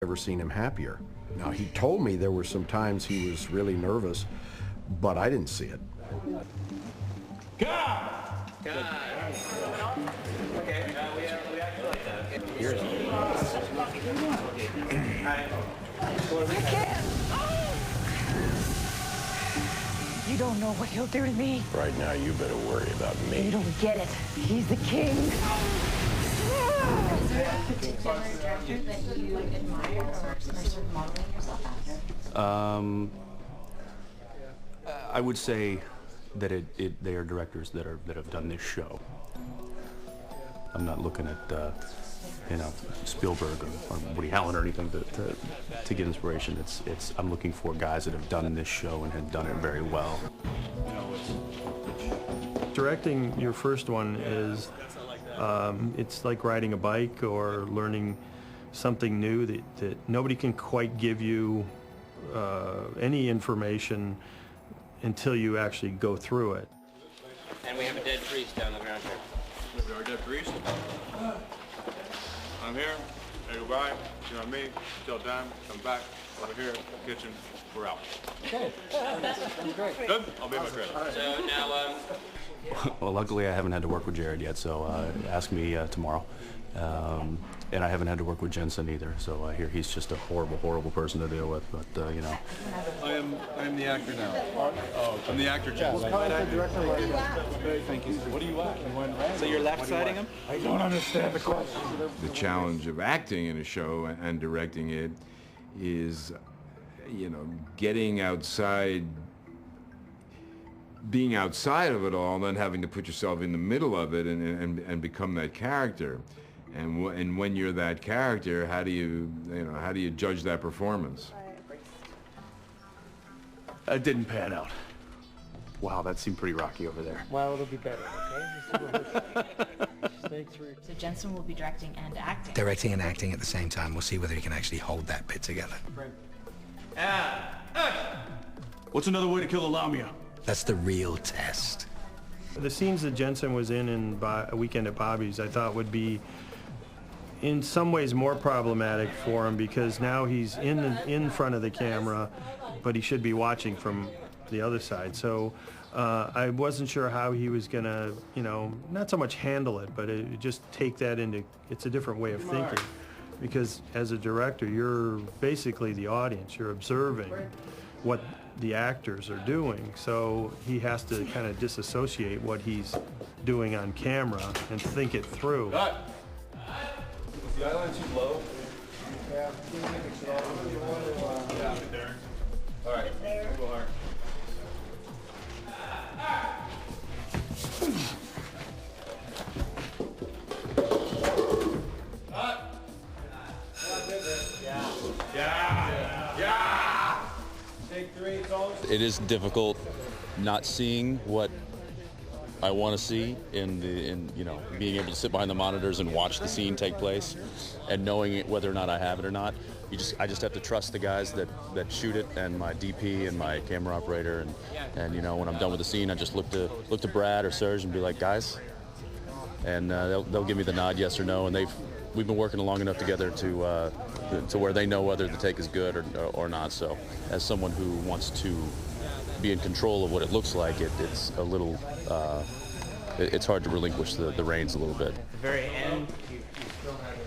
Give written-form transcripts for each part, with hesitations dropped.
Never seen him happier. Now, he told me there were some times he was really nervous, but I didn't see it. God! Okay, we actually like that. Yours. I can't! You don't know what he'll do to me. Right now, you better worry about me. You don't get it. He's the king. Is there a particular director that you admire or sort of modeling yourself after? I would say that they are directors that have done this show. I'm not looking at Spielberg or Woody Allen or anything to get inspiration. I'm looking for guys that have done this show and have done it very well. Directing your first one is it's like riding a bike or learning something new that nobody can quite give you any information until you actually go through it. And we have a dead priest down the ground here. We are a dead priest. I'm here. Say goodbye. You know me. Till time. Come back. Over here. Kitchen. We're out. Okay. Great. Good? I'll be in my trailer. So now, Well, luckily I haven't had to work with Jared yet, so ask me tomorrow. And I haven't had to work with Jensen either, so I hear he's just a horrible, horrible person to deal with, but you know. I am the actor now. Oh, I'm the actor, Jensen. Thank you. What do you want? so you're left-siding him? I don't understand the question. The challenge of acting in a show and directing it is, getting outside, being outside of it all, and then having to put yourself in the middle of it and become that character. And when you're that character, how do you judge that performance? It didn't pan out. Wow, that seemed pretty rocky over there. Well, it'll be better, okay? So Jensen will be directing and acting. Directing and acting at the same time. We'll see whether he can actually hold that bit together. What's another way to kill a lamia? That's the real test. The scenes that Jensen was in A Weekend at Bobby's, I thought would be in some ways more problematic for him because now he's in front of the camera, but he should be watching from the other side. So I wasn't sure how he was gonna, not so much handle it, but just take that into, it's a different way of thinking. Because as a director, you're basically the audience. You're observing what the actors are doing. So he has to kind of disassociate what he's doing on camera and think it through. Cut! Is the island too low? Yeah. All right. Go hard. It is difficult not seeing what I want to see in being able to sit behind the monitors and watch the scene take place and knowing whether or not I have it or not. I just have to trust the guys that shoot it and my DP and my camera operator and when I'm done with the scene I just look to Brad or Serge and be like, guys, and they'll give me the nod, yes or no, and we've been working long enough together to where they know whether the take is good or not. So as someone who wants to be in control of what it looks like, it's a little it's hard to relinquish the reins a little bit. At the very end, you still have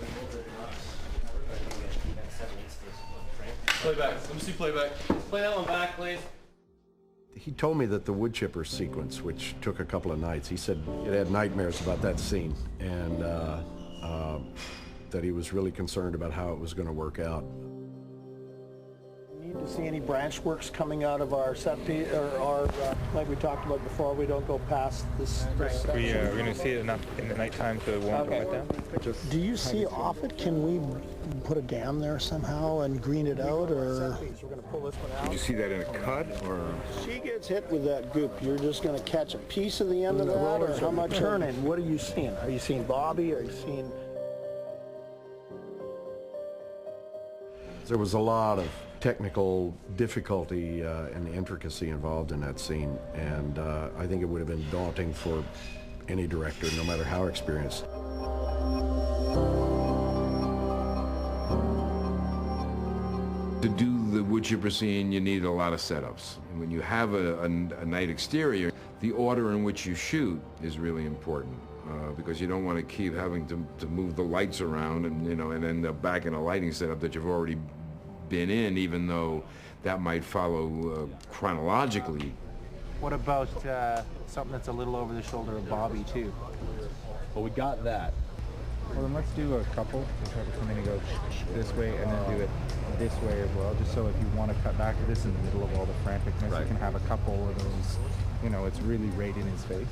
Playback. Let me see playback. play that one back, please. He told me that the wood chipper sequence, which took a couple of nights, he said it had nightmares about that scene, and that he was really concerned about how it was going to work out. Need to see any branch works coming out of our set piece, or like we talked about before, we don't go past this section. We're going to see it enough in the nighttime so it won't go down. Do you see off it? Can we put a dam there somehow and green it out, or? We're going to pull this one out. Did you see that in a cut, or? She gets hit with that goop. You're just going to catch a piece of the end of that, or how much? Turning. What are you seeing? Are you seeing Bobby? Are you seeing? There was a lot of technical difficulty and intricacy involved in that scene, and I think it would have been daunting for any director, no matter how experienced. To do the wood chipper scene, you need a lot of setups. And when you have a night exterior, the order in which you shoot is really important because you don't want to keep having to move the lights around and and end up back in a lighting setup that you've already been in, even though that might follow chronologically. What about something that's a little over the shoulder of Bobby too? Well, we got that. Well, then let's do a couple and try to come in and go this way and then do it this way as well, just so if you want to cut back to this in the middle of all the franticness, you can have a couple of those, it's really right in his face.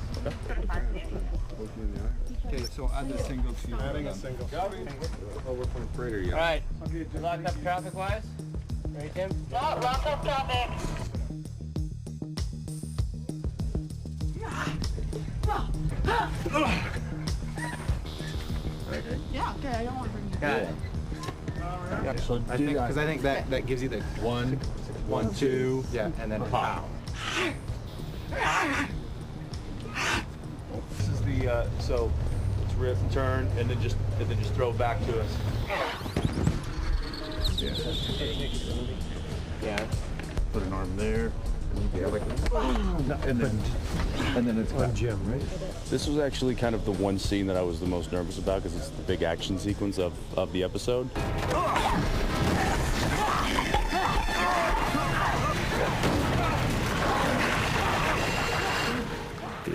Okay, so add the single to Adding a single. Oh, we're from Prater, yeah. All right. Locked up traffic-wise? Ready, Tim? Lock up traffic. Yeah, okay, I don't want to bring you. Got it. Yeah, so because I think that gives you the 1, 2, yeah, and then pow. This is the so it's rip and turn and then just throw it back to us. Yeah. Put an arm there. Yeah, like, and then it's back. Jim, right? This was actually kind of the one scene that I was the most nervous about because it's the big action sequence of the episode.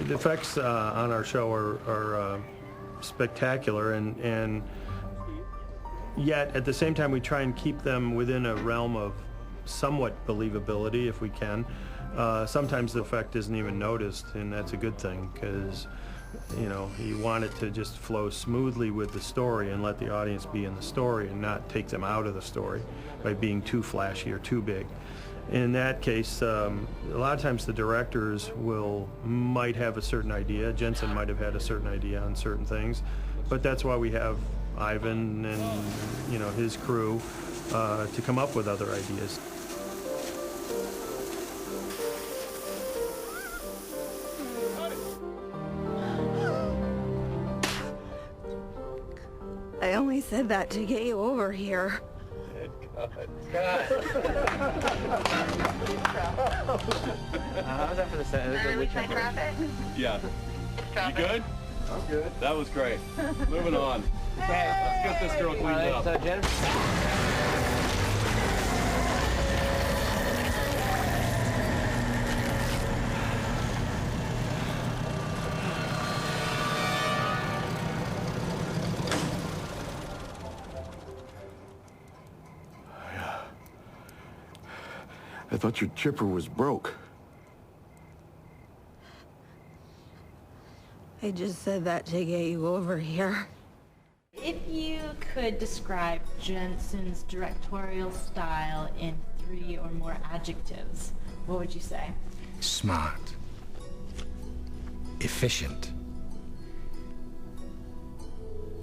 The effects on our show are spectacular, and yet at the same time we try and keep them within a realm of somewhat believability if we can. Sometimes the effect isn't even noticed, and that's a good thing because you want it to just flow smoothly with the story and let the audience be in the story and not take them out of the story by being too flashy or too big. In that case, a lot of times the directors might have a certain idea. Jensen might have had a certain idea on certain things, but that's why we have Ivan and his crew to come up with other ideas. I only said that to get you over here. How's that for the set? Traffic? Yeah. You good? I'm good. That was great. Moving on. Okay, let's get this girl cleaned up. So, Jennifer. I thought your chipper was broke. I just said that to get you over here. If you could describe Jensen's directorial style in 3 or more adjectives, what would you say? Smart. Efficient.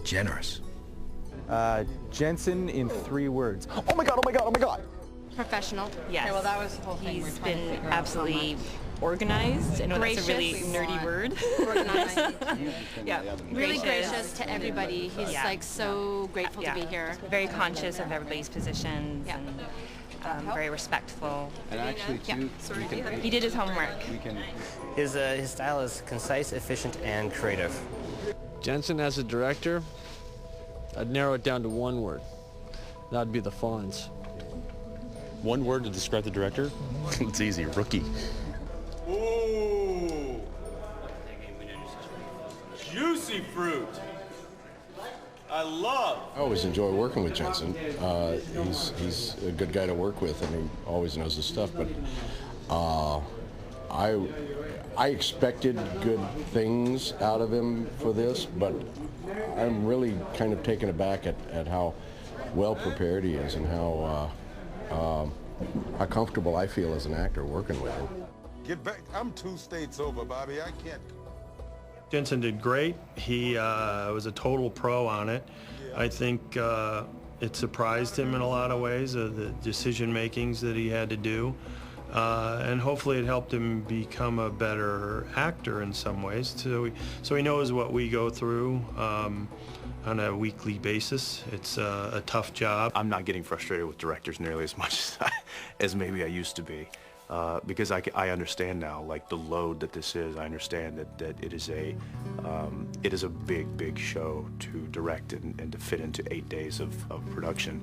Generous. Jensen in 3 words. Oh my god, oh my god, oh my god! Professional, yes. Okay, well, that was the whole thing. He's been absolutely organized. I know that's a really nerdy word. Organized. Yeah. Really gracious to everybody. He's like so grateful to be here. Very conscious of everybody's positions and very respectful. And actually, too, he did his homework. His style is concise, efficient, and creative. Jensen as a director, I'd narrow it down to 1 word. That'd be the Fonz. 1 word to describe the director? It's easy. Rookie. Ooh! Juicy fruit. I always enjoy working with Jensen. He's a good guy to work with, and he always knows his stuff. But I expected good things out of him for this, but I'm really kind of taken aback at how well prepared he is and how comfortable I feel as an actor working with him. Get back. I'm 2 states over, Bobby. I can't. Jensen did great. He was a total pro on it. I think it surprised him in a lot of ways, the decision makings that he had to do. And hopefully it helped him become a better actor in some ways. So he knows what we go through. on a weekly basis. It's a tough job. I'm not getting frustrated with directors nearly as much as maybe I used to be, because I understand now, like, the load that this is. I understand that it is a big show to direct and to fit into 8 days of production.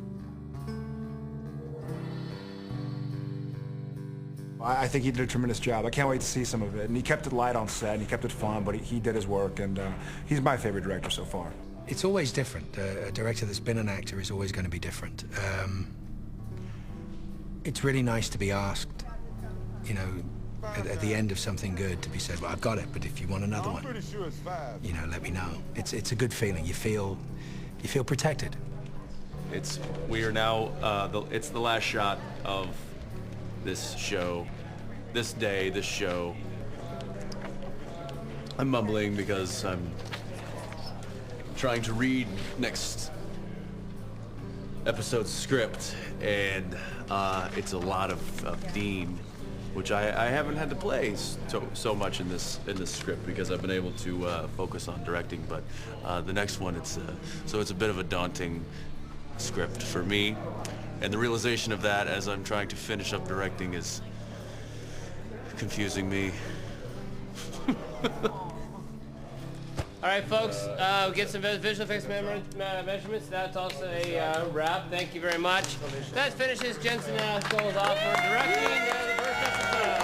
I think he did a tremendous job. I can't wait to see some of it. And he kept it light on set, and he kept it fun, but he did his work, and he's my favorite director so far. It's always different. A director that's been an actor is always going to be different. It's really nice to be asked, you know, at the end of something good, to be said, well, I've got it, but if you want another one, you know, let me know. It's a good feeling. You feel protected. We are now, it's the last shot of this show, this day, this show. I'm mumbling because I'm trying to read next episode's script, and it's a lot of Dean, which I haven't had to play so much in this script because I've been able to focus on directing. But the next one, it's a bit of a daunting script for me. And the realization of that as I'm trying to finish up directing is confusing me. All right, folks, get some visual effects measurements. That's also a wrap. Thank you very much. That finishes Jensen Ackles off for directing the first episode.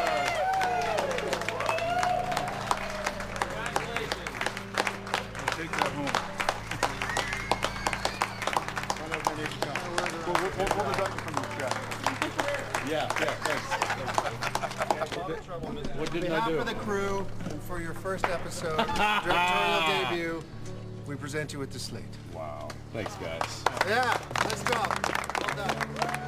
Congratulations. Take that home. We'll deduct it from your check. Yeah, thanks. What didn't I do? On behalf of the crew, and for your first episode, directorial debut, we present you with the slate. Wow. Thanks, guys. Yeah, nice job. Well done.